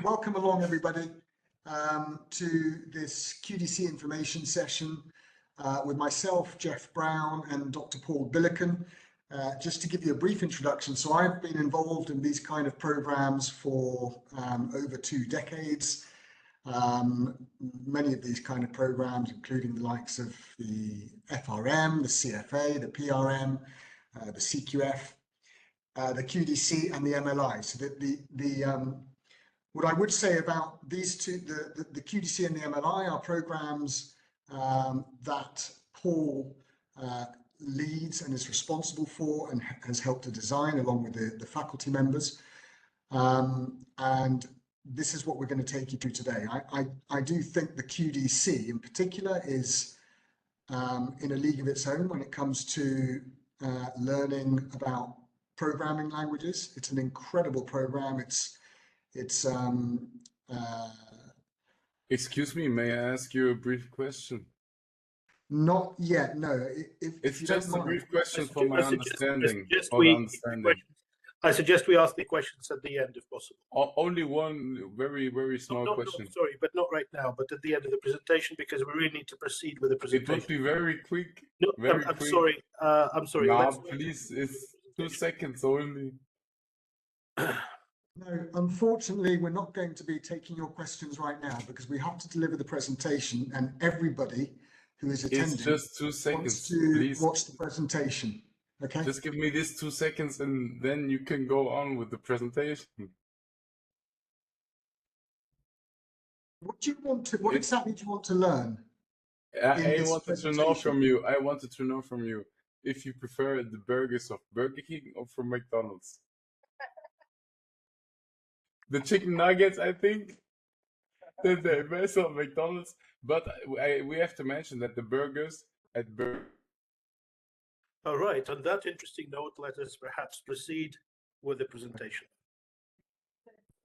welcome along everybody to this QDC information session with myself, Jeff Brown, and Dr. Paul Billiken. Just to give you a brief introduction, so I've been involved in these kind of programs for over 2 decades. Many of these kind of programs, including the likes of the FRM, the CFA, the PRM, the CQF, the QDC, and the MLI. So that what I would say about these two, the QDC and the MLI, are programs that Paul leads and is responsible for and has helped to design along with the faculty members. And this is what we're going to take you through today. I do think the QDC in particular is in a league of its own when it comes to learning about programming languages. It's an incredible program. Excuse me, may I ask you a brief question? Not yet, no. It's just a brief question for my understanding. I suggest we ask the questions at the end if possible. Only one very, very small question. No, sorry, but not right now, but at the end of the presentation, because we really need to proceed with the presentation. It would be very quick. No, I'm sorry. I'm sorry. No, please, it's 2 seconds only. No, unfortunately, we're not going to be taking your questions right now because we have to deliver the presentation, and everybody who is attending it's just 2 seconds, wants to please watch the presentation. Okay. Just give me this 2 seconds, and then you can go on with the presentation. What do you want to? What exactly do you want to learn? I wanted to know from you. I wanted to know from you if you prefer the burgers of Burger King or from McDonald's. The chicken nuggets, I think, they're best of McDonald's, but we have to mention that the burgers at All right, on that interesting note, let us perhaps proceed with the presentation.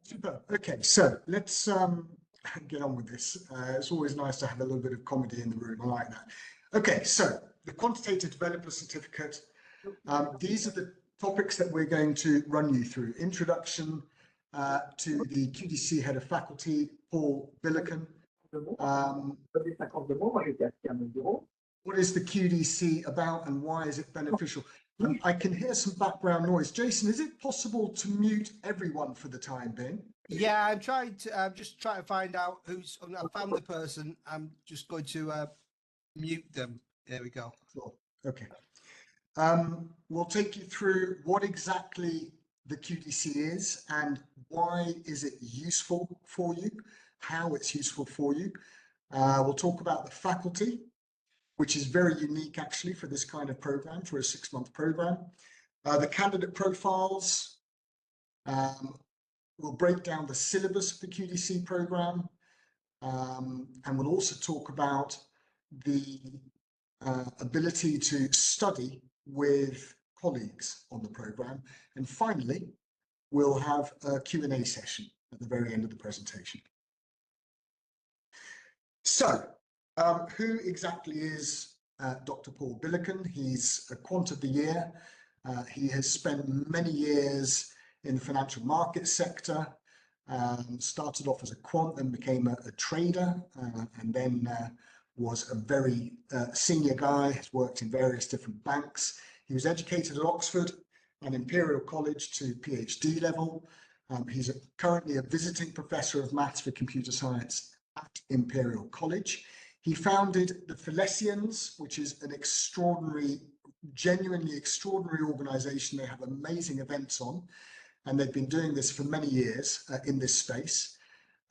Super. Okay, so let's get on with this. It's always nice to have a little bit of comedy in the room. I like that. Okay, so the Quantitative Developer Certificate. These are the topics that we're going to run you through. Introduction to the QDC Head of Faculty, Paul Billiken. What is the QDC about and why is it beneficial? I can hear some background noise. Jason, is it possible to mute everyone for the time being? Yeah, I'm just trying to find out who's. I found the person. I'm just going to mute them. There we go. Sure. Okay. We'll take you through what exactly the QDC is and why is it useful for you, how it's useful for you. We'll talk about the faculty, which is very unique actually for this kind of program, for a 6-month program. The candidate profiles, we'll break down the syllabus of the QDC program, and we'll also talk about the ability to study with colleagues on the program. And finally, we'll have a Q&A session at the very end of the presentation. So, who exactly is Dr. Paul Billiken? He's a quant of the year. He has spent many years in the financial markets sector, started off as a quant, then became a trader, and then was a very senior guy, has worked in various different banks. He was educated at Oxford and Imperial College to PhD level. He's currently a visiting professor of maths for computer science at Imperial College. He founded the Thylesians, which is an extraordinary, genuinely extraordinary organization. They have amazing events on, and they've been doing this for many years in this space.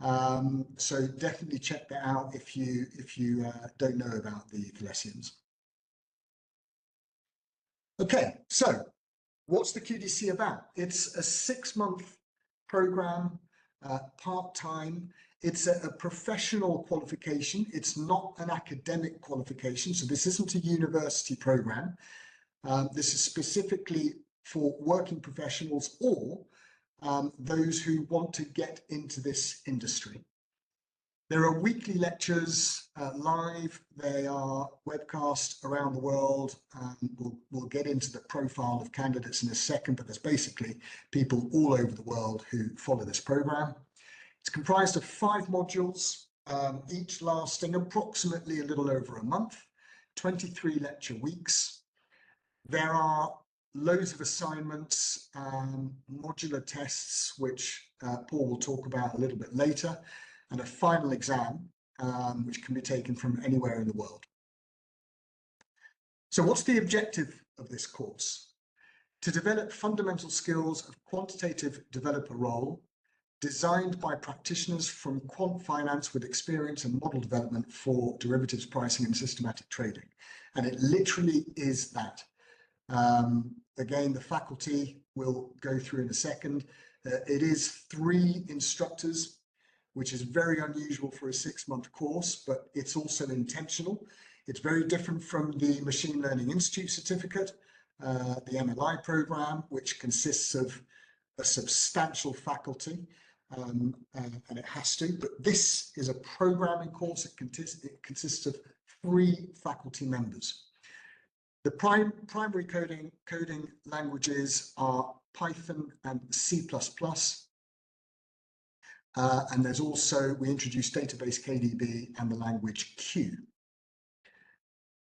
So definitely check that out if you don't know about the Thylesians. Okay, so what's the QDC about? It's a 6-month program, part-time. It's a professional qualification. It's not an academic qualification, so this isn't a university program. This is specifically for working professionals or those who want to get into this industry. There are weekly lectures live. They are webcast around the world. We'll get into the profile of candidates in a second, but there's basically people all over the world who follow this program. It's comprised of 5 modules, each lasting approximately a little over a month, 23 lecture weeks. There are loads of assignments, modular tests, which Paul will talk about a little bit later, and a final exam, which can be taken from anywhere in the world. So what's the objective of this course? To develop fundamental skills of quantitative developer role, designed by practitioners from quant finance with experience in model development for derivatives pricing and systematic trading. And it literally is that. Again, the faculty will go through in a second. It is 3 instructors, which is very unusual for a 6-month course, but it's also intentional. It's very different from the Machine Learning Institute certificate, the MLI program, which consists of a substantial faculty, and it has to, but this is a programming course. It consists of 3 faculty members. The primary coding languages are Python and C++. And there's also, we introduced database KDB and the language Q.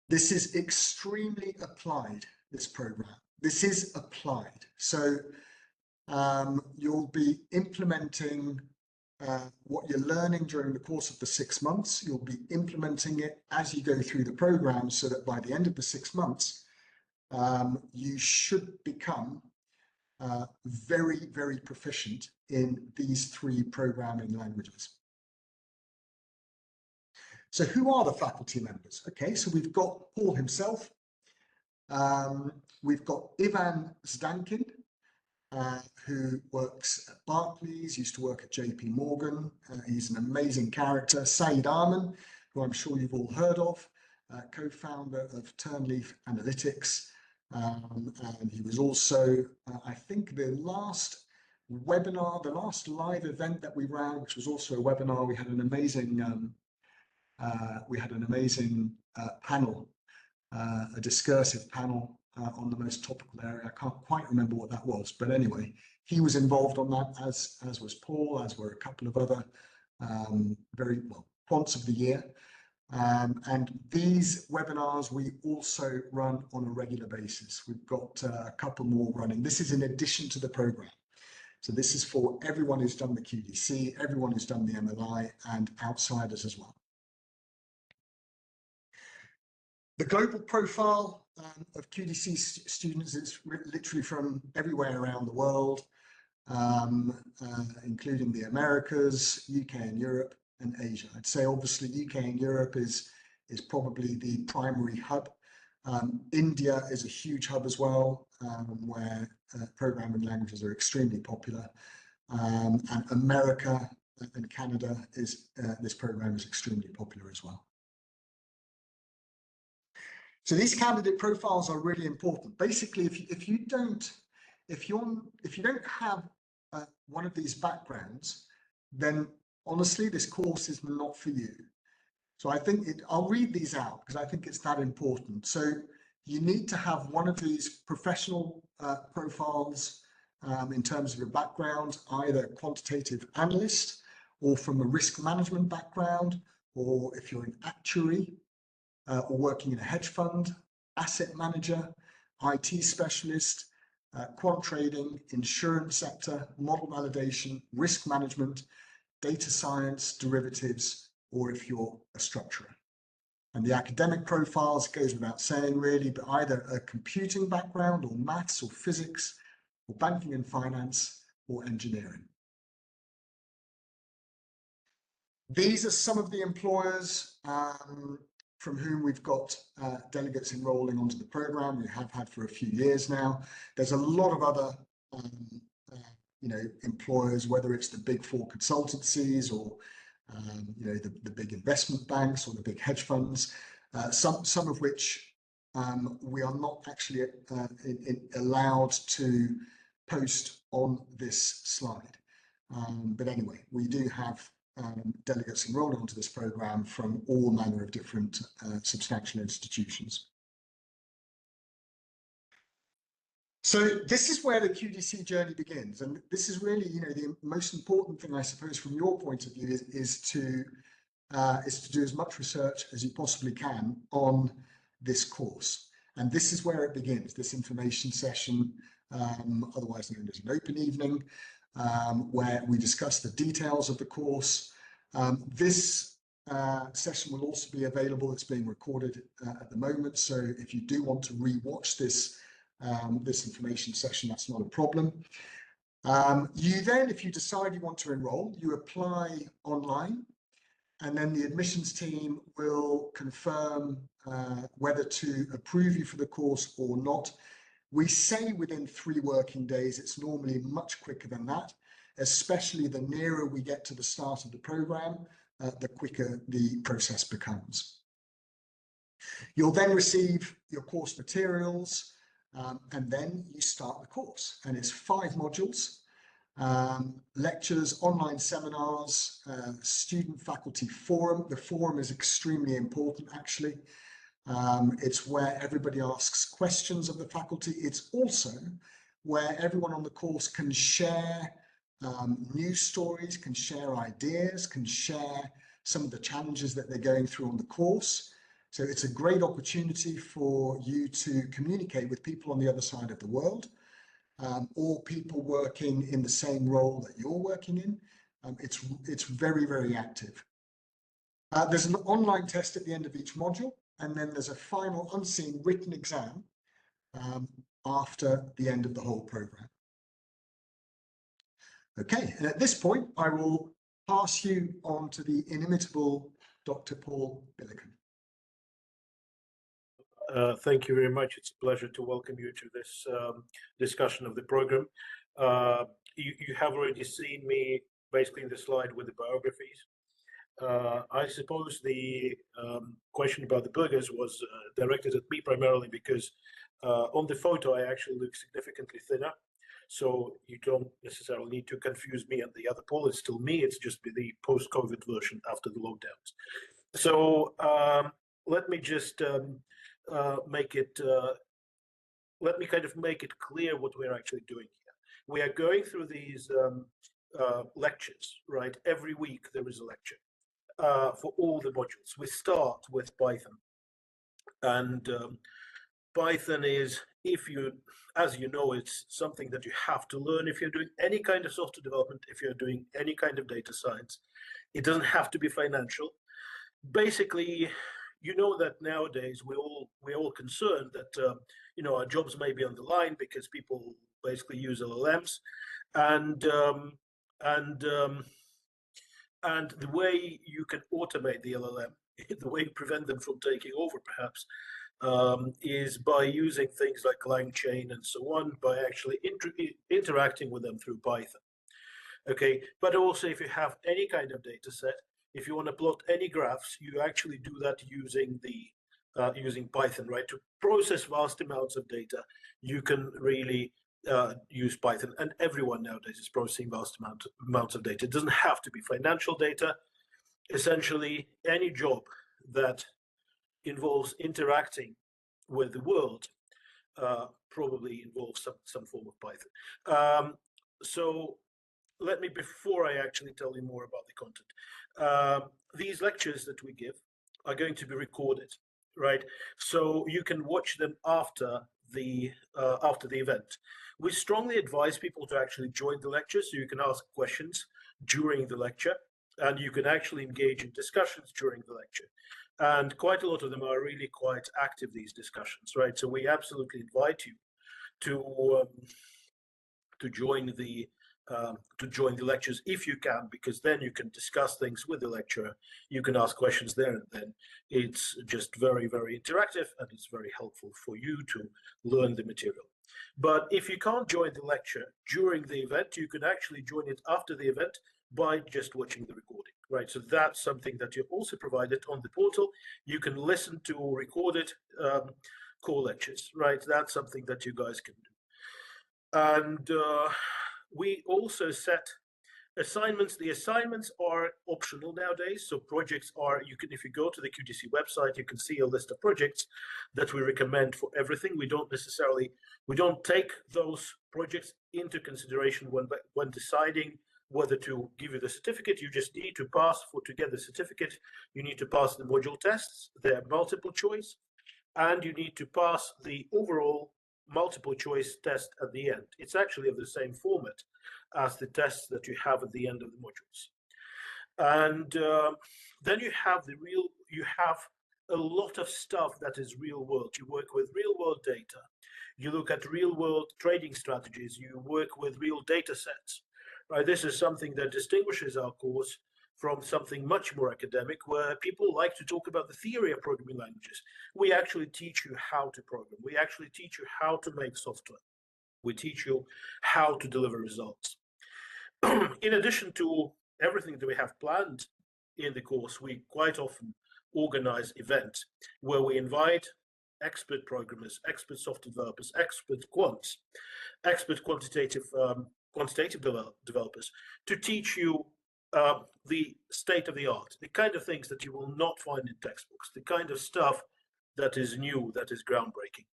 This is extremely applied, this program. This is applied. So you'll be implementing what you're learning during the course of the 6 months. You'll be implementing it as you go through the program, so that by the end of the 6 months, you should become very, very proficient in these 3 programming languages. So who are the faculty members? Okay, so we've got Paul himself. We've got Ivan Zdankin, who works at Barclays, used to work at JP Morgan. He's an amazing character. Saeed Arman, who I'm sure you've all heard of, co-founder of Turnleaf Analytics. And he was also, I think, the last webinar, the last live event that we ran, which was also a webinar. We had an amazing, panel, a discursive panel on the most topical area. I can't quite remember what that was, but anyway, he was involved on that, as was Paul, as were a couple of other very well quants of the year. And these webinars we also run on a regular basis. We've got a couple more running. This is in addition to the program. So this is for everyone who's done the QDC, everyone who's done the MLI, and outsiders as well. The global profile of QDC students is literally from everywhere around the world, including the Americas, UK and Europe, and Asia. I'd say obviously UK and Europe is probably the primary hub. India is a huge hub as well, where programming languages are extremely popular. And America and Canada is this program is extremely popular as well. So these candidate profiles are really important. Basically, if you don't have one of these backgrounds, then honestly, this course is not for you. So I think I'll read these out because I think it's that important. So you need to have one of these professional profiles in terms of your background, either quantitative analyst or from a risk management background, or if you're an actuary or working in a hedge fund, asset manager, IT specialist, quant trading, insurance sector, model validation, risk management, data science, derivatives, or if you're a structurer. And the academic profiles goes without saying really, but either a computing background or maths or physics or banking and finance or engineering. These are some of the employers from whom we've got delegates enrolling onto the program. We have had for a few years now. There's a lot of other employers, whether it's the big 4 consultancies or the big investment banks or the big hedge funds, some of which we are not actually allowed to post on this slide. But anyway, we do have delegates enrolled onto this program from all manner of different substantial institutions. So this is where the QDC journey begins, and this is really, the most important thing, I suppose, from your point of view, is to do as much research as you possibly can on this course. And this is where it begins, this information session, otherwise known as an open evening, where we discuss the details of the course. This session will also be available. It's being recorded at the moment. So if you do want to re-watch this information session, that's not a problem. You then, if you decide you want to enroll, you apply online, and then the admissions team will confirm whether to approve you for the course or not. We say within 3 working days. It's normally much quicker than that, especially the nearer we get to the start of the program, the quicker the process becomes. You'll then receive your course materials, and then you start the course. And it's 5 modules, lectures, online seminars, student faculty forum. The forum is extremely important, actually. It's where everybody asks questions of the faculty. It's also where everyone on the course can share news stories, can share ideas, can share some of the challenges that they're going through on the course. So it's a great opportunity for you to communicate with people on the other side of the world, or people working in the same role that you're working in. It's very, very active. There's an online test at the end of each module, and then there's a final unseen written exam after the end of the whole program. Okay, and at this point, I will pass you on to the inimitable Dr. Paul Billiken. Thank you very much. It's a pleasure to welcome you to this discussion of the program. You have already seen me basically in the slide with the biographies. I suppose the question about the burgers was directed at me primarily because on the photo I actually look significantly thinner. So you don't necessarily need to confuse me and the other Paul. It's still me. It's just the post-COVID version after the lockdowns. So let me just let me kind of make it clear what we're actually doing here. We are going through these lectures, right? Every week there is a lecture for all the modules. We start with Python, and Python is, as you know, it's something that you have to learn if you're doing any kind of software development, if you're doing any kind of data science. It doesn't have to be financial. Basically, you know that nowadays we're all concerned that our jobs may be on the line because people basically use LLMs, and the way you can automate the LLM, the way you prevent them from taking over, perhaps, is by using things like LangChain and so on, by actually interacting with them through Python. Okay, but also if you have any kind of data set, if you want to plot any graphs, you actually do that using using Python, right? To process vast amounts of data, you can really use Python, and everyone nowadays is processing vast amounts of data. It doesn't have to be financial data. Essentially, any job that involves interacting with the world probably involves some form of Python. So let me, before I actually tell you more about the content, these lectures that we give are going to be recorded, right? So you can watch them after the event. We strongly advise people to actually join the lecture, so you can ask questions during the lecture, and you can actually engage in discussions during the lecture. And quite a lot of them are really quite active, these discussions, right? So we absolutely invite you to join the lectures if you can, because then you can discuss things with the lecturer. You can ask questions there, and then it's just very, very interactive, and it's very helpful for you to learn the material. But if you can't join the lecture during the event, you can actually join it after the event by just watching the recording, right? So that's something that you're also provided on the portal. You can listen to recorded core lectures, right? That's something that you guys can do. And we also set Assignments, the assignments are optional nowadays. So projects are, you can, if you go to the QDC website, you can see a list of projects that we recommend for everything. We don't take those projects into consideration when deciding whether to give you the certificate. You just need to pass, to get the certificate, you need to pass the module tests, they're multiple choice, and you need to pass the overall multiple choice test at the end. It's actually of the same format as the tests that you have at the end of the modules. And then you have a lot of stuff that is real world. You work with real world data. You look at real world trading strategies. You work with real data sets. Right? This is something that distinguishes our course from something much more academic, where people like to talk about the theory of programming languages. We actually teach you how to program. We actually teach you how to make software. We teach you how to deliver results. In addition to everything that we have planned in the course, we quite often organize events where we invite expert programmers, expert software developers, expert quants, expert quantitative developers to teach you the state of the art, the kind of things that you will not find in textbooks, the kind of stuff that is new, that is groundbreaking.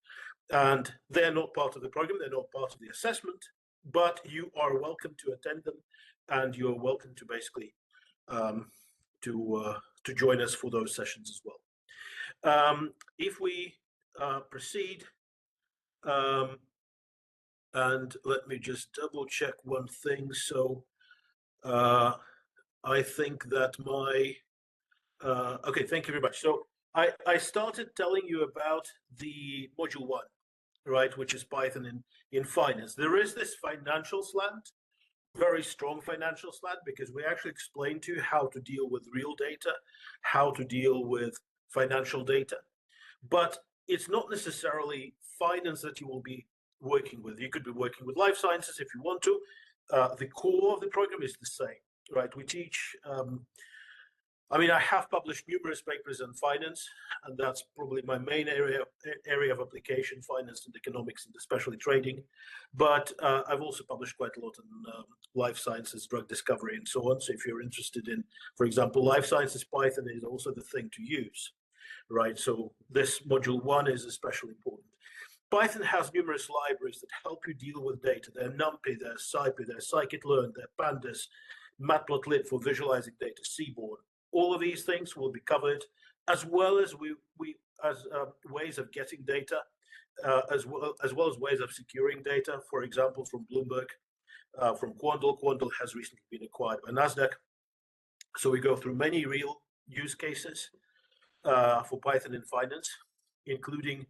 And they're not part of the program, they're not part of the assessment, but you are welcome to attend them, and you are welcome to basically to join us for those sessions as well. If we proceed, and let me just double check one thing. So I think that okay, thank you very much. So I started telling you about the module 1, right, which is Python in finance. There is this financial slant, very strong financial slant, because we actually explain to you how to deal with real data, how to deal with financial data. But it's not necessarily finance that you will be working with. You could be working with life sciences if you want to. The core of the program is the same, right? We teach, I have published numerous papers on finance, and that's probably my main area of application, finance and economics, and especially trading. But I've also published quite a lot on life sciences, drug discovery, and so on. So if you're interested in, for example, life sciences, Python is also the thing to use, right? So this module 1 is especially important. Python has numerous libraries that help you deal with data. They're NumPy, they're SciPy, they're scikit-learn, they're Pandas, Matplotlib for visualizing data, Seaborn. All of these things will be covered, as well as ways of getting data, as well as ways of securing data. For example, from Bloomberg, from Quandl. Quandl has recently been acquired by Nasdaq. So we go through many real use cases for Python in finance, including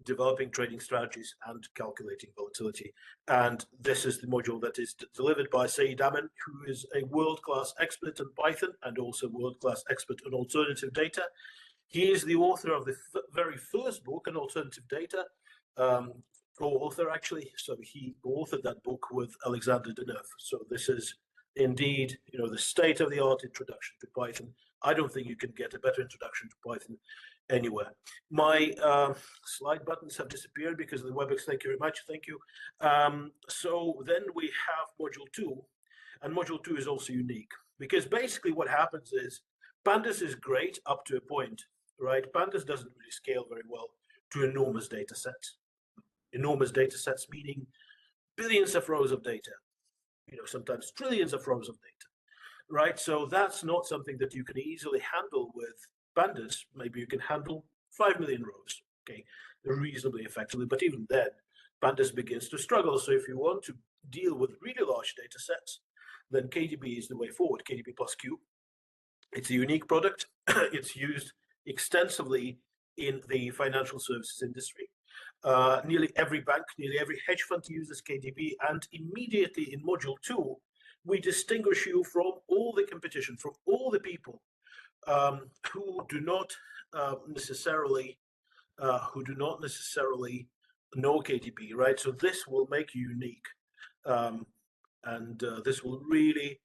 developing trading strategies and calculating volatility. And this is the module that is delivered by Saeed Amin, who is a world-class expert in Python and also world-class expert on alternative data. He is the author of the very first book on alternative data, co-author actually. So he authored that book with Alexander Deneuve. So this is indeed, the state-of-the-art introduction to Python. I don't think you can get a better introduction to Python anywhere. My slide buttons have disappeared because of the WebEx. Thank you very much. Thank you. So then we have module 2, and module 2 is also unique because basically what happens is Pandas is great up to a point, right? Pandas doesn't really scale very well to enormous data sets. Enormous data sets meaning billions of rows of data, sometimes trillions of rows of data, right? So that's not something that you can easily handle with Pandas. Maybe you can handle 5 million rows, okay, reasonably effectively. But even then, Pandas begins to struggle. So if you want to deal with really large data sets, then KDB is the way forward, KDB plus Q. It's a unique product. It's used extensively in the financial services industry. Nearly every bank, nearly every hedge fund uses KDB, and immediately in module 2, we distinguish you from all the competition, from all the people who do not necessarily know KDB, right? So this will make you unique, and this will really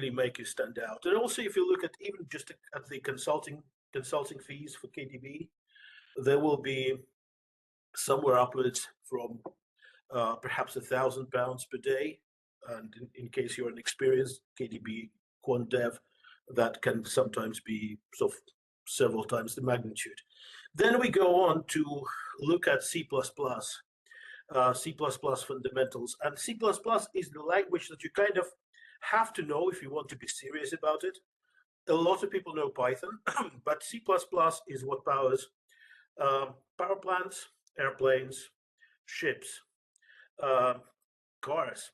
make you stand out. And also, if you look at even just at the consulting fees for KDB, there will be somewhere upwards from perhaps £1,000 per day And in case you're an experienced KDB quant dev, that can sometimes be sort of several times the magnitude. Then we go on to look at C++, C++ fundamentals. And C++ is the language that you kind of have to know if you want to be serious about it. A lot of people know Python, but C++ is what powers power plants, airplanes, ships, cars.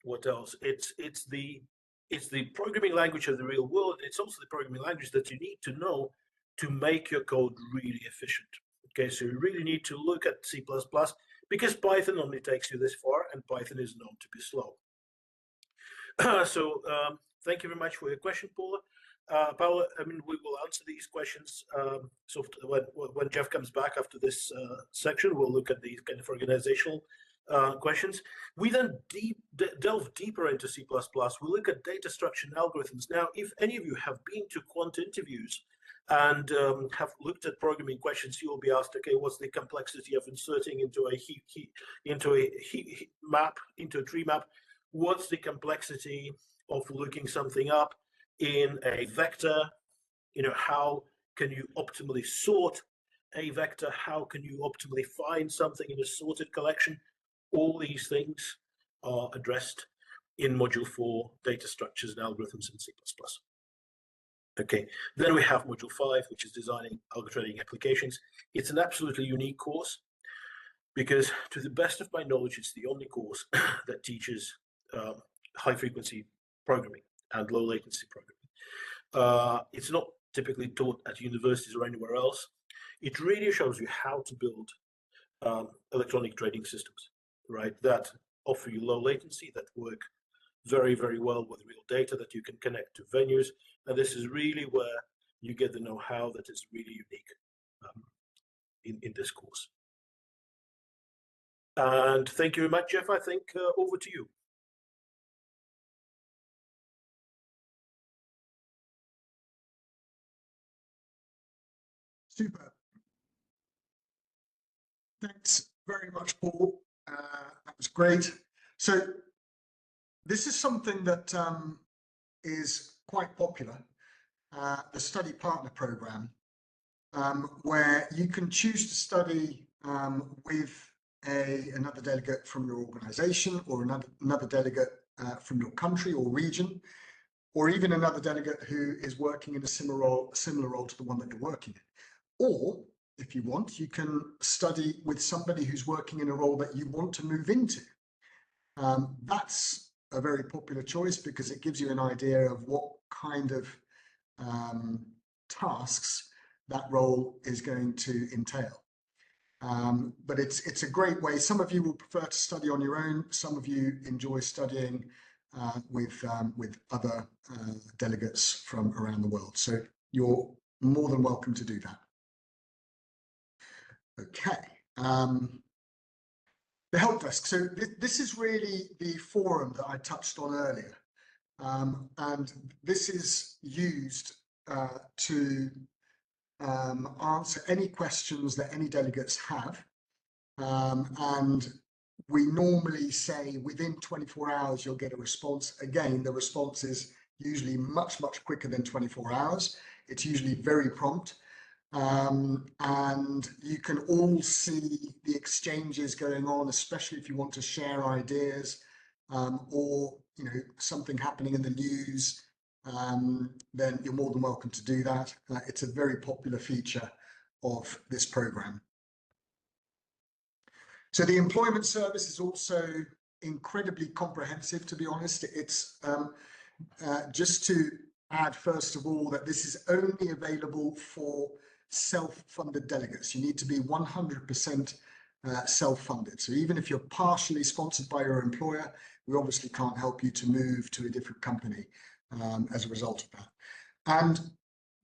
What else? It's the programming language of the real world. It's also the programming language that you need to know to make your code really efficient. Okay, so you really need to look at C++ because Python only takes you this far, and Python is known to be slow. So thank you very much for your question, Paula. Paula, I mean, we will answer these questions. So when Jeff comes back after this section, we'll look at these kind of organizational questions. We then delve deeper into C++. We look at data structure and algorithms. Now, if any of you have been to quant interviews and have looked at programming questions, you will be asked, okay, what's the complexity of inserting into a tree map? What's the complexity of looking something up in a vector? You know, how can you optimally sort a vector? How can you optimally find something in a sorted collection? All these things are addressed in Module 4, Data Structures and Algorithms in C++. Okay, then we have Module 5, which is Designing Algo Trading Applications. It's an absolutely unique course because, to the best of my knowledge, it's the only course that teaches high-frequency programming and low-latency programming. It's not typically taught at universities or anywhere else. It really shows you how to build electronic trading systems, right, that offer you low latency, that work very, very well with real data, that you can connect to venues. And this is really where you get the know-how that is really unique in this course. And thank you very much, Jeff. I think over to you. Super. Thanks very much, Paul. That was great. So this is something that is quite popular, the Study Partner Program, where you can choose to study with another delegate from your organization, or another delegate from your country or region, or even another delegate who is working in a similar role to the one that you're working in. Or, if you want, you can study with somebody who's working in a role that you want to move into. That's a very popular choice because it gives you an idea of what kind of tasks that role is going to entail. But it's a great way. Some of you will prefer to study on your own. Some of you enjoy studying with other delegates from around the world. So you're more than welcome to do that. Okay. The help desk. So this is really the forum that I touched on earlier. And this is used to answer any questions that any delegates have. And we normally say within 24 hours, you'll get a response. Again, the response is usually much, much quicker than 24 hours. It's usually very prompt. And you can all see the exchanges going on, especially if you want to share ideas or something happening in the news, then you're more than welcome to do that. It's a very popular feature of this program. So the employment service is also incredibly comprehensive, to be honest. It's just to add, first of all, that this is only available for self-funded delegates. You need to be 100% self-funded. So even if you're partially sponsored by your employer, we obviously can't help you to move to a different company as a result of that. And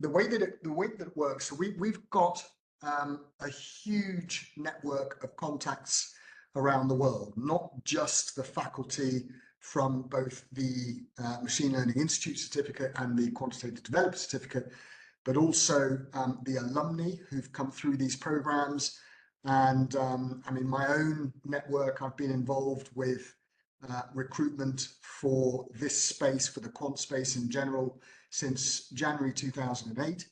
the way that it works, so we've got a huge network of contacts around the world, not just the faculty from both the Machine Learning Institute certificate and the Quantitative Developer Certificate, but also the alumni who've come through these programs. And I mean, my own network, I've been involved with recruitment for this space, for the quant space in general, since January 2008.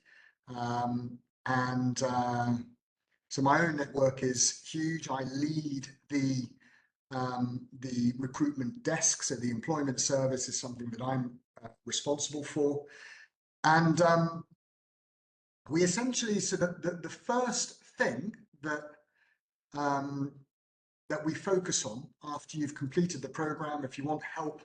So my own network is huge. I lead the recruitment desk, so the employment service is something that I'm responsible for. And we essentially, so the first thing that that we focus on after you've completed the program, if you want help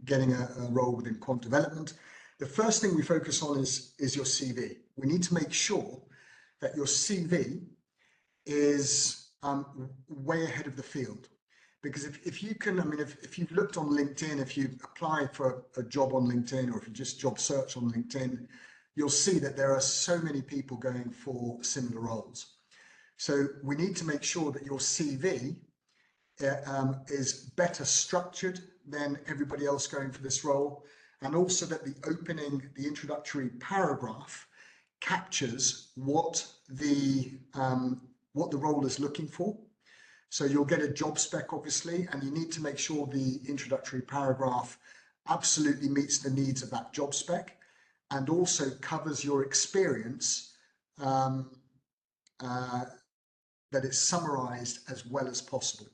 getting a role within quant development, the first thing we focus on is your CV. We need to make sure that your CV is way ahead of the field. Because if you can, I mean, if you've looked on LinkedIn, if you apply for a job on LinkedIn, or if you just job search on LinkedIn, you'll see that there are so many people going for similar roles. So we need to make sure that your CV is better structured than everybody else going for this role, and also that the introductory paragraph captures what the role is looking for. So you'll get a job spec, obviously, and you need to make sure the introductory paragraph absolutely meets the needs of that job spec, and also covers your experience, that it's summarized as well as possible.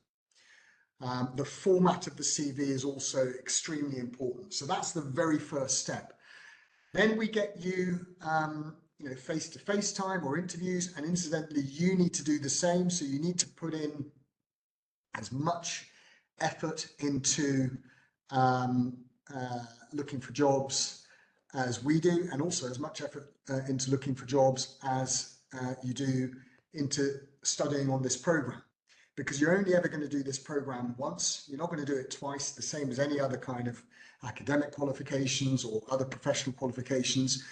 The format of the CV is also extremely important. So that's the very first step. Then we get you, face-to-face time or interviews, and incidentally, you need to do the same. So you need to put in as much effort into looking for jobs as we do, and also as much effort into looking for jobs as you do into studying on this program, because you're only ever going to do this program once. You're not going to do it twice, the same as any other kind of academic qualifications or other professional qualifications.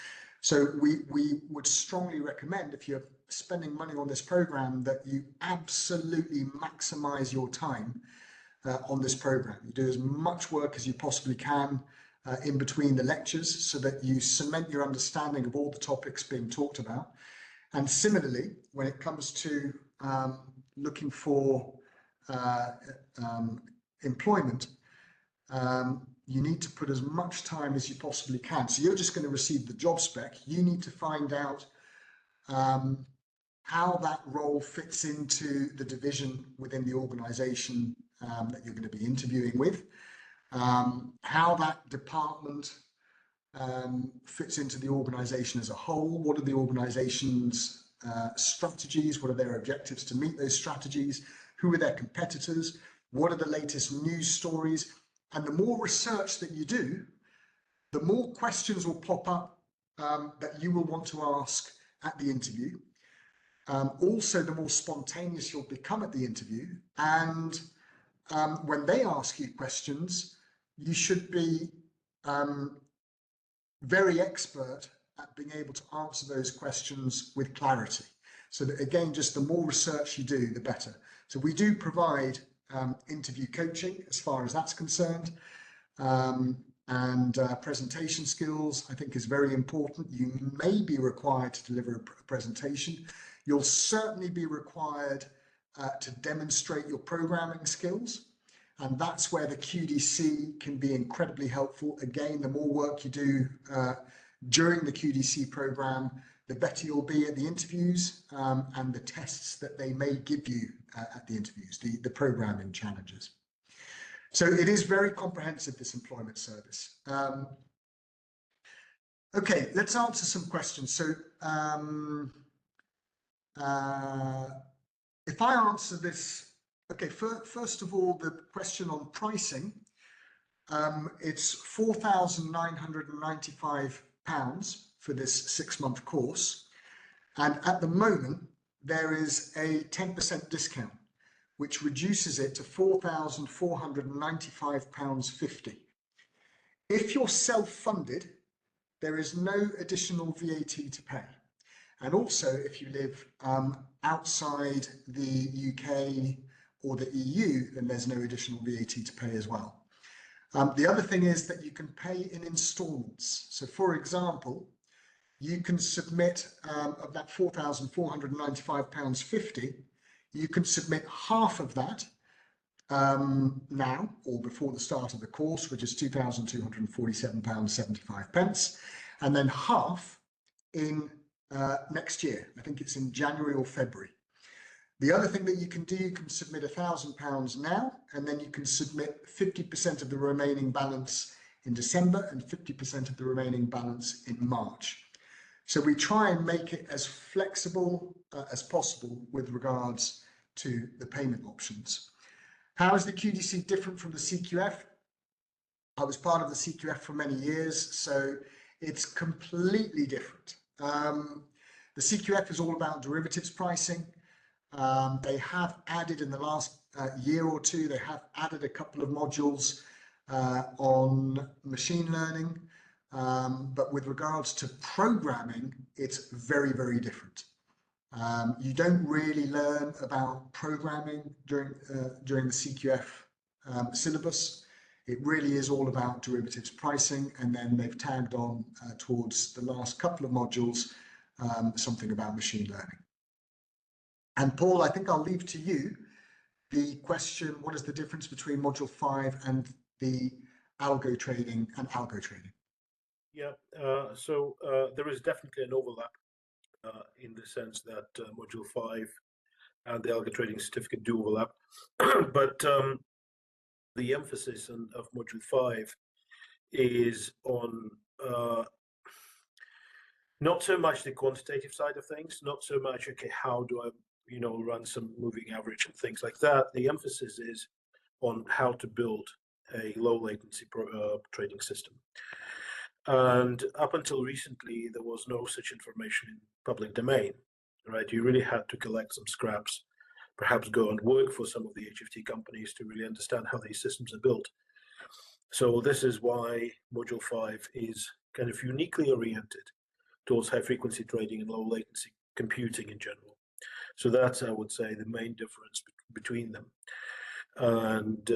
So we would strongly recommend, if you're spending money on this program, that you absolutely maximize your time on this program. You do as much work as you possibly can in between the lectures, so that you cement your understanding of all the topics being talked about. And similarly, when it comes to looking for employment, you need to put as much time as you possibly can. So you're just going to receive the job spec. You need to find out how that role fits into the division within the organization that you're going to be interviewing with, how that department fits into the organization as a whole. What are the organization's strategies? What are their objectives to meet those strategies? Who are their competitors? What are the latest news stories? And the more research that you do, the more questions will pop up that you will want to ask at the interview. Also, the more spontaneous you'll become at the interview. And when they ask you questions, you should be very expert at being able to answer those questions with clarity. So that, again, just the more research you do, the better. So we do provide interview coaching as far as that's concerned. And presentation skills, I think, is very important. You may be required to deliver a presentation. You'll certainly be required to demonstrate your programming skills. And that's where the QDC can be incredibly helpful. Again, the more work you do during the QDC program, the better you'll be at the interviews and the tests that they may give you at the interviews, the programming challenges. So it is very comprehensive, this employment service. Okay, let's answer some questions. So if I answer this, okay, first of all, the question on pricing, it's £4,995 for this 6-month course. And at the moment, there is a 10% discount, which reduces it to £4,495.50. If you're self-funded, there is no additional VAT to pay. And also, if you live outside the UK or the EU, then there's no additional VAT to pay as well. The other thing is that you can pay in installments. So, for example, you can submit of that £4,495.50, you can submit half of that now or before the start of the course, which is £2,247.75, and then half in next year. I think it's in January or February. The other thing that you can do, you can submit £1,000 now, and then you can submit 50% of the remaining balance in December and 50% of the remaining balance in March. So we try and make it as flexible as possible with regards to the payment options. How is the QDC different from the CQF? I was part of the CQF for many years, so it's completely different. The CQF is all about derivatives pricing. They have added in the last year or two, they have added a couple of modules on machine learning. But with regards to programming, it's very, very different. You don't really learn about programming during the CQF syllabus. It really is all about derivatives pricing, and then they've tagged on towards the last couple of modules something about machine learning. And Paul, I think I'll leave to you the question, what is the difference between Module 5 and the algo trading and algo trading? Yeah, so there is definitely an overlap in the sense that Module 5 and the algo trading certificate do overlap, but the emphasis of Module 5 is on not so much the quantitative side of things, not so much, okay, how do I, run some moving average and things like that. The emphasis is on how to build a low latency trading system. And up until recently, there was no such information in public domain, right? You really had to collect some scraps, perhaps go and work for some of the HFT companies to really understand how these systems are built. So this is why Module 5 is kind of uniquely oriented towards high frequency trading and low latency computing in general. So that's, I would say, the main difference between them. And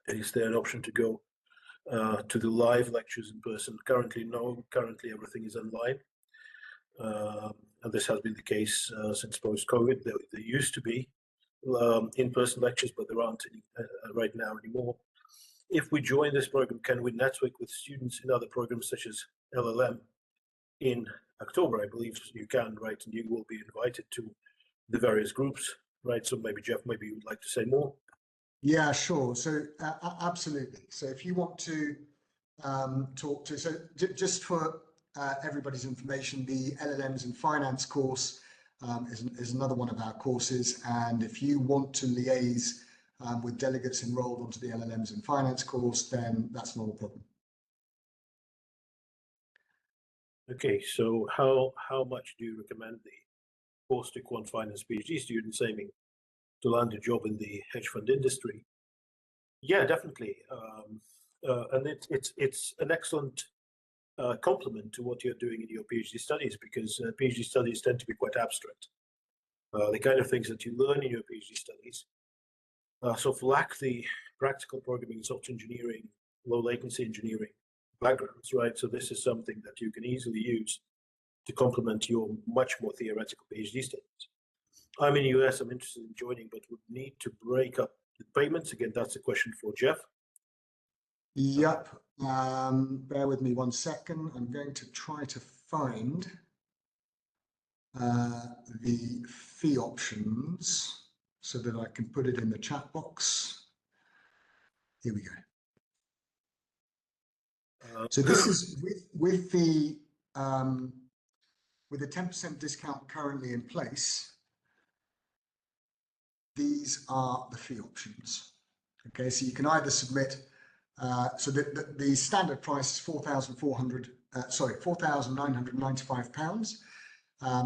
is there an option to go to the live lectures in person? Currently, no. Currently, everything is online. And this has been the case since post-COVID. There used to be in-person lectures, but there aren't any right now anymore. If we join this program, can we network with students in other programs such as LLM in October? I believe you can, right? And you will be invited to the various groups, right? So maybe, Jeff, maybe you would like to say more. Yeah, sure. So absolutely. So if you want to talk to, so just for everybody's information, the LLMs in Finance course is another one of our courses. And if you want to liaise with delegates enrolled onto the LLMs in Finance course, then that's not a problem. Okay, so how much do you recommend the course to quant finance PhD students aiming to land a job in the hedge fund industry? Yeah, definitely. And it's an excellent complement to what you're doing in your PhD studies, because PhD studies tend to be quite abstract. The kind of things that you learn in your PhD studies sort of lack the practical programming, software engineering, low latency engineering backgrounds, right? So this is something that you can easily use to complement your much more theoretical PhD studies. I'm in the US, I'm interested in joining, but would need to break up the payments. Again, that's a question for Jeff. Yep. Bear with me 1 second. I'm going to try to find the fee options so that I can put it in the chat box. Here we go. So this is with the 10% discount currently in place. These are the fee options. Okay, so you can either submit. So the standard price is £4,995,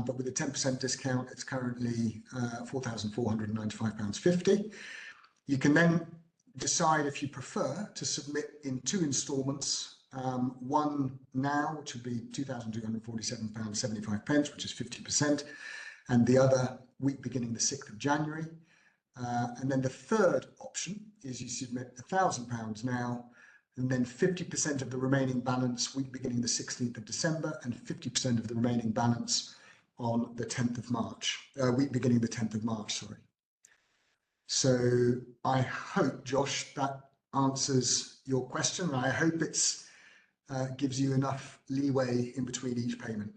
but with a 10% discount, it's currently £4,495.50. You can then decide if you prefer to submit in 2 installments. One now, which would be £2,247.75, which is 50%, and the other week beginning the 6th of January. And then the third option is you submit £1,000 now, and then 50% of the remaining balance week beginning the 16th of December, and 50% of the remaining balance on the 10th of March, week beginning the 10th of March, sorry. So I hope, Josh, that answers your question. I hope it's gives you enough leeway in between each payment.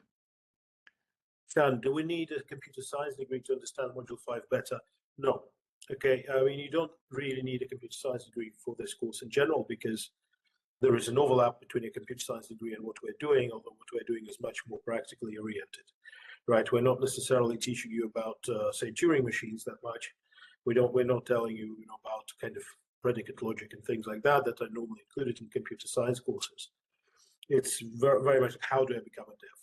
Shan, do we need a computer science degree to understand Module 5 better? No. Okay, I mean, you don't really need a computer science degree for this course in general, because there is an overlap between a computer science degree and what we're doing, although what we're doing is much more practically oriented, right? We're not necessarily teaching you about, say, Turing machines that much. We're not telling you, about kind of predicate logic and things like that that are normally included in computer science courses. It's very, very much how do I become a dev?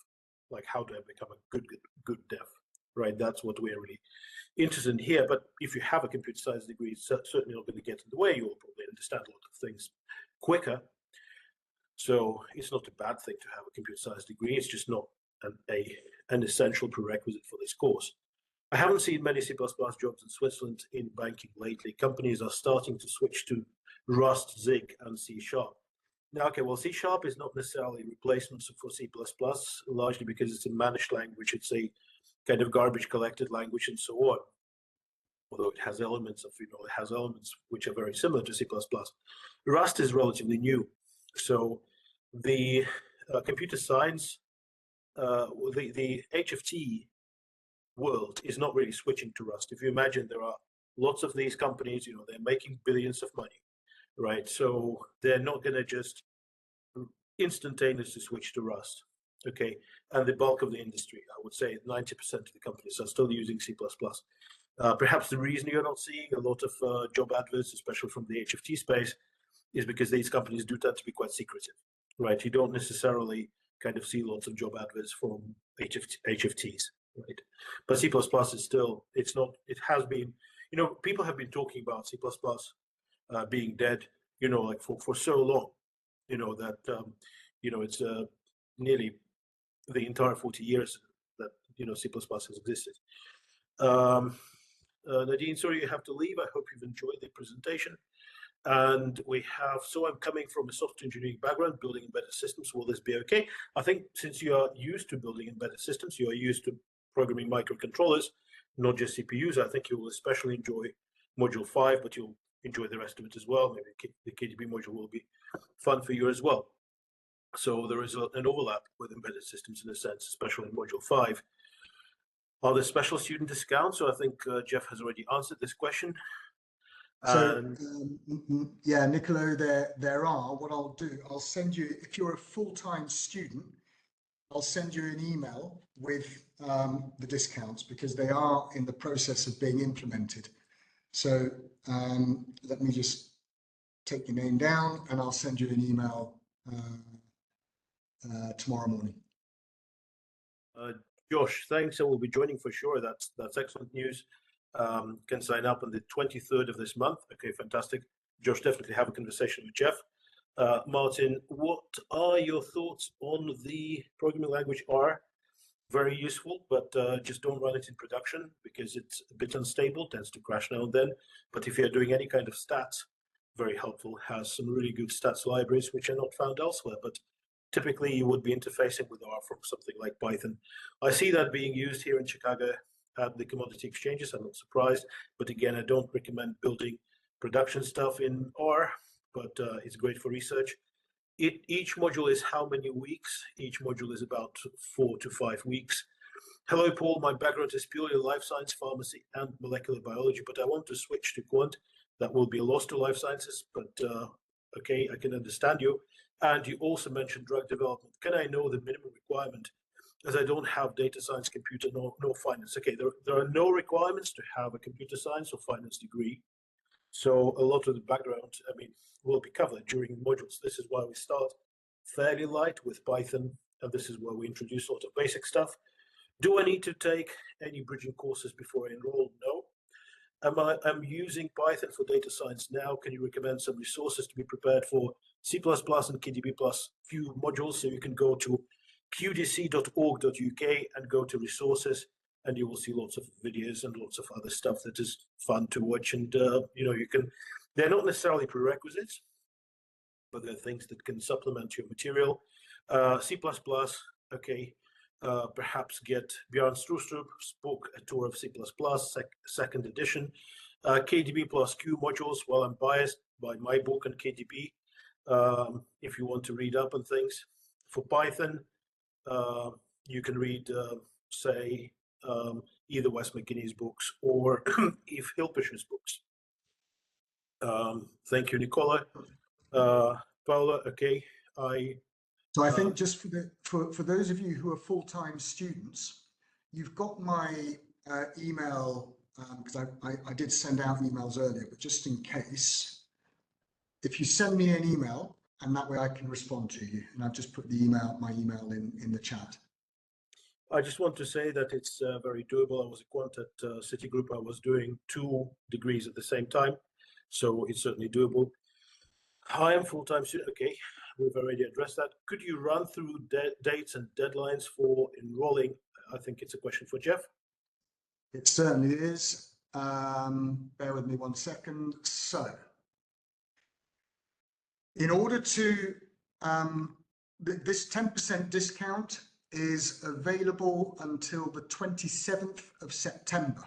Like, how do I become a good dev, right? That's what we're really interested in here. But if you have a computer science degree, it's certainly not going to get in the way. You'll probably understand a lot of things quicker. So it's not a bad thing to have a computer science degree. It's just not an essential prerequisite for this course. I haven't seen many C++ jobs in Switzerland in banking lately. Companies are starting to switch to Rust, Zig, and C#. Now, okay, well, C# is not necessarily a replacement for C++, largely because it's a managed language. It's a kind of garbage collected language and so on. Although it has elements of, it has elements which are very similar to C++. Rust is relatively new. So the computer science, the HFT world is not really switching to Rust. If you imagine, there are lots of these companies, they're making billions of money, right? So they're not going to just instantaneously switch to Rust, okay? And the bulk of the industry, I would say 90% of the companies are still using C++. Perhaps the reason you're not seeing a lot of job adverts, especially from the HFT space, is because these companies do tend to be quite secretive, right? You don't necessarily kind of see lots of job adverts from HFTs, right? But C++ is still, it has been, people have been talking about C++ being dead, like for so long, that, it's nearly the entire 40 years that, C++ has existed. Nadine, sorry you have to leave. I hope you've enjoyed the presentation. And so I'm coming from a software engineering background, building embedded systems. Will this be okay? I think since you are used to building embedded systems, you are used to programming microcontrollers, not just CPUs. I think you will especially enjoy Module 5, but you'll enjoy the rest of it as well. Maybe the KDB module will be fun for you as well. So there is an overlap with embedded systems in a sense, especially in Module 5. Are there special student discounts? So I think Jeff has already answered this question. So yeah, Nicolo, there are. What I'll do, I'll send you, if you're a full-time student, I'll send you an email with the discounts, because they are in the process of being implemented. So let me just take your name down, and I'll send you an email tomorrow morning. Josh, thanks. I will be joining for sure. That's excellent news. Can sign up on the 23rd of this month. Okay, fantastic. Josh, definitely have a conversation with Jeff. Martin, what are your thoughts on the programming language R? Very useful, but just don't run it in production because it's a bit unstable, tends to crash now and then. But if you're doing any kind of stats, very helpful, has some really good stats libraries which are not found elsewhere, but typically you would be interfacing with R from something like Python. I see that being used here in Chicago at the commodity exchanges. I'm not surprised, but again, I don't recommend building production stuff in R, but it's great for research. Each module is how many weeks? Each module is about 4 to 5 weeks. Hello, Paul. My background is purely life science, pharmacy, and molecular biology, but I want to switch to quant. That will be a loss to life sciences, but okay, I can understand you. And you also mentioned drug development. Can I know the minimum requirement? As I don't have data science, computer, no finance. Okay, there are no requirements to have a computer science or finance degree. So a lot of the background, will be covered during modules. This is why we start fairly light with Python, and this is where we introduce sort of basic stuff. Do I need to take any bridging courses before I enroll? No. I'm using Python for data science now. Can you recommend some resources to be prepared for C++ and KDB plus few modules? So you can go to qdc.org.uk and go to resources, and you will see lots of videos and lots of other stuff that is fun to watch. And they're not necessarily prerequisites, but they're things that can supplement your material. C++, okay. Perhaps get Björn Strustrup, Spoke, a tour of C++, second edition. KDB plus Q modules, well, I'm biased by my book on KDB. If you want to read up on things. For Python, you can read, say, either Wes McKinney's books or Eve Hilpish's books. Thank you, Nicola. Paula, okay. So I think just for those of you who are full-time students, you've got my email, because I did send out emails earlier, but just in case, if you send me an email, and that way I can respond to you, and I've just put my email in the chat. I just want to say that it's very doable. I was a quant at Citigroup. I was doing 2 degrees at the same time, so it's certainly doable. I am full-time student. Okay, we've already addressed that. Could you run through dates and deadlines for enrolling? I think it's a question for Jeff. It certainly is. Bear with me 1 second. So, in order to, this 10% discount is available until the 27th of September.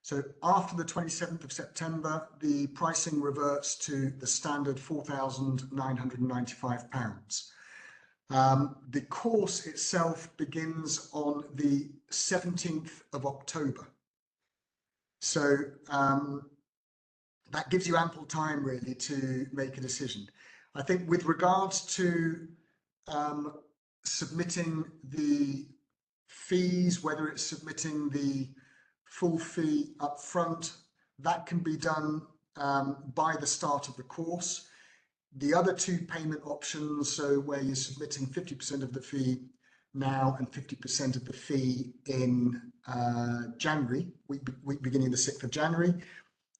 So after the 27th of September, the pricing reverts to the standard £4,995. The course itself begins on the 17th of October. So that gives you ample time really to make a decision. I think with regards to submitting the fees, whether it's submitting the full fee up front, that can be done by the start of the course. The other 2 payment options, so where you're submitting 50% of the fee now and 50% of the fee in January, week beginning the 6th of January,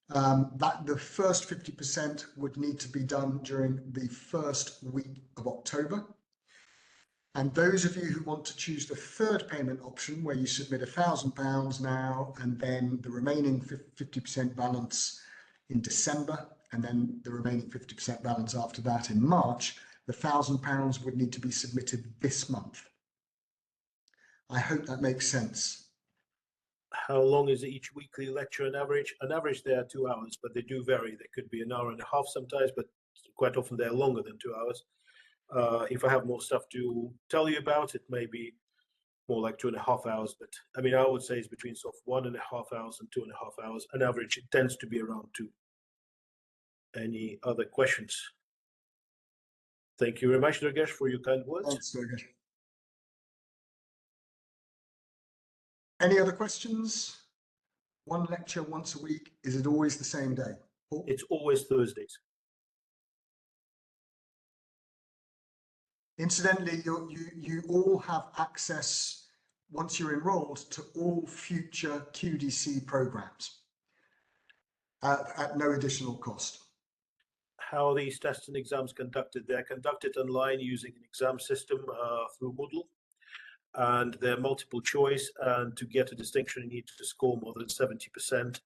that the first 50% would need to be done during the first week of October. And those of you who want to choose the 3rd payment option, where you submit £1,000 now and then the remaining 50% balance in December, and then the remaining 50% balance after that in March, the £1,000 would need to be submitted this month. I hope that makes sense. How long is each weekly lecture on average? On average, they are 2 hours, but they do vary. They could be an hour and a half sometimes, but quite often they're longer than 2 hours. If I have more stuff to tell you about, it may be more like 2.5 hours, but I mean, I would say it's between sort of 1.5 hours and 2.5 hours. On average, it tends to be around 2. Any other questions? Thank you very much, Durgesh, for your kind words. Thanks, Durgesh. Any other questions? 1 lecture once a week. Is it always the same day? Paul? It's always Thursdays. Incidentally, you all have access, once you're enrolled, to all future QDC programs at no additional cost. How are these tests and exams conducted? They're conducted online using an exam system through Moodle, and they're multiple choice, and to get a distinction you need to score more than 70%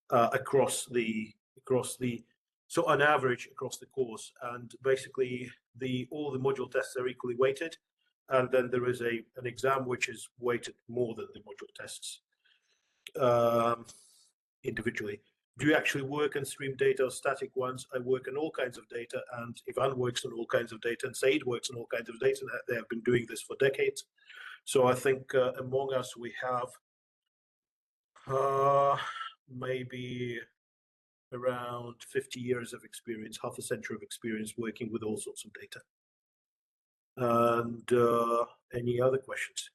across the so on average across the course. And basically all the module tests are equally weighted, and then there is an exam which is weighted more than the module tests individually. Do you actually work on stream data or static ones? I work on all kinds of data, and Ivan works on all kinds of data, and Said works on all kinds of data, and they have been doing this for decades. So I think among us we have maybe around 50 years of experience, half a century of experience working with all sorts of data. And any other questions?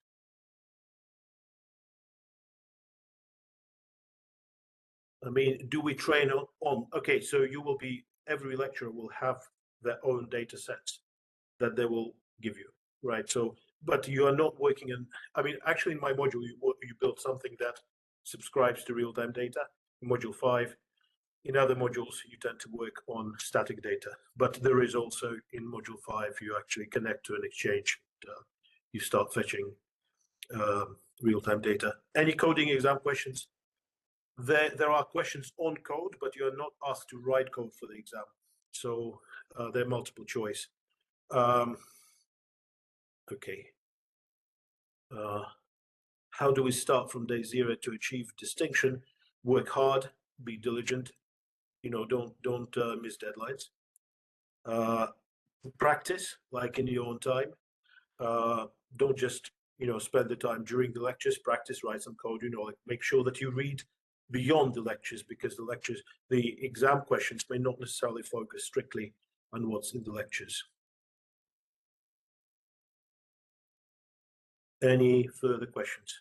I mean, do we train on? Okay, so you will be, every lecturer will have their own data sets that they will give you, right? So, but you are not working in, I mean, actually in my module, you built something that subscribes to real-time data in module 5. In other modules, you tend to work on static data, but there is also in module 5, you actually connect to an exchange. You start fetching real-time data. Any coding exam questions? There are questions on code, but you are not asked to write code for the exam. So they're multiple choice. Okay. How do we start from day 0 to achieve distinction? Work hard, be diligent. Don't miss deadlines. Practice like in your own time. Don't just spend the time during the lectures. Practice, write some code. Like make sure that you read beyond the lectures, because the exam questions may not necessarily focus strictly on what's in the lectures. Any further questions?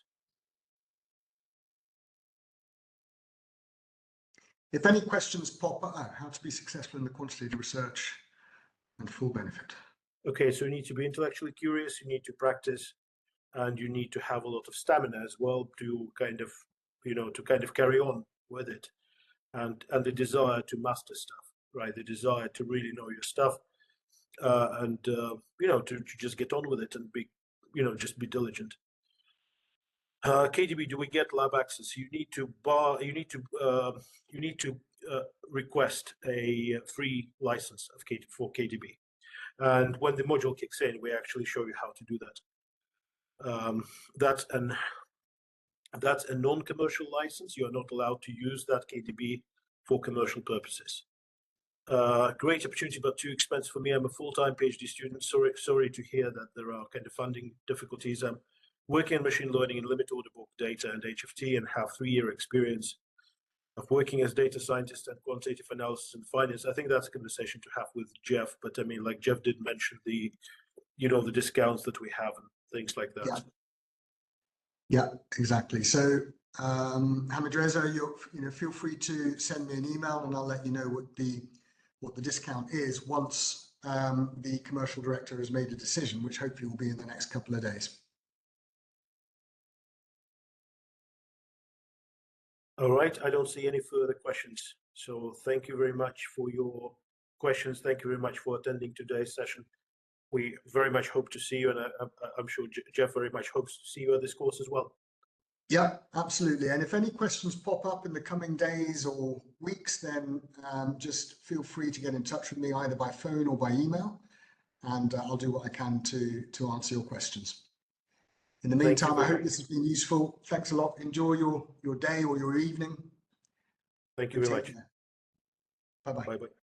If any questions pop up, how to be successful in the quantitative research and full benefit. Okay, so you need to be intellectually curious, you need to practice, and you need to have a lot of stamina as well to kind of carry on with it, and the desire to master stuff, right? The desire to really know your stuff, and to just get on with it and be, just be diligent. KDB, do we get lab access? You need to request a free license for KDB, and when the module kicks in, we actually show you how to do that. That's a non-commercial license. You are not allowed to use that KDB for commercial purposes. Great opportunity, but too expensive for me. I'm a full-time PhD student. Sorry to hear that there are kind of funding difficulties. I'm working in machine learning in limit order book data and HFT, and have 3-year experience of working as data scientist and quantitative analysis and finance. I think that's a conversation to have with Jeff, but I mean, like Jeff did mention the discounts that we have and things like that. Yeah, exactly. So Hamid Reza, feel free to send me an email and I'll let you know what the discount is once the commercial director has made a decision, which hopefully will be in the next couple of days. All right, I don't see any further questions. So thank you very much for your questions. Thank you very much for attending today's session. We very much hope to see you, and I'm sure Jeff very much hopes to see you at this course as well. Yeah, absolutely. And if any questions pop up in the coming days or weeks, then just feel free to get in touch with me either by phone or by email, and I'll do what I can to answer your questions. In the meantime, I hope this has been useful. Thanks a lot. Enjoy your day or your evening. Thank you very much. Bye-bye. Bye-bye.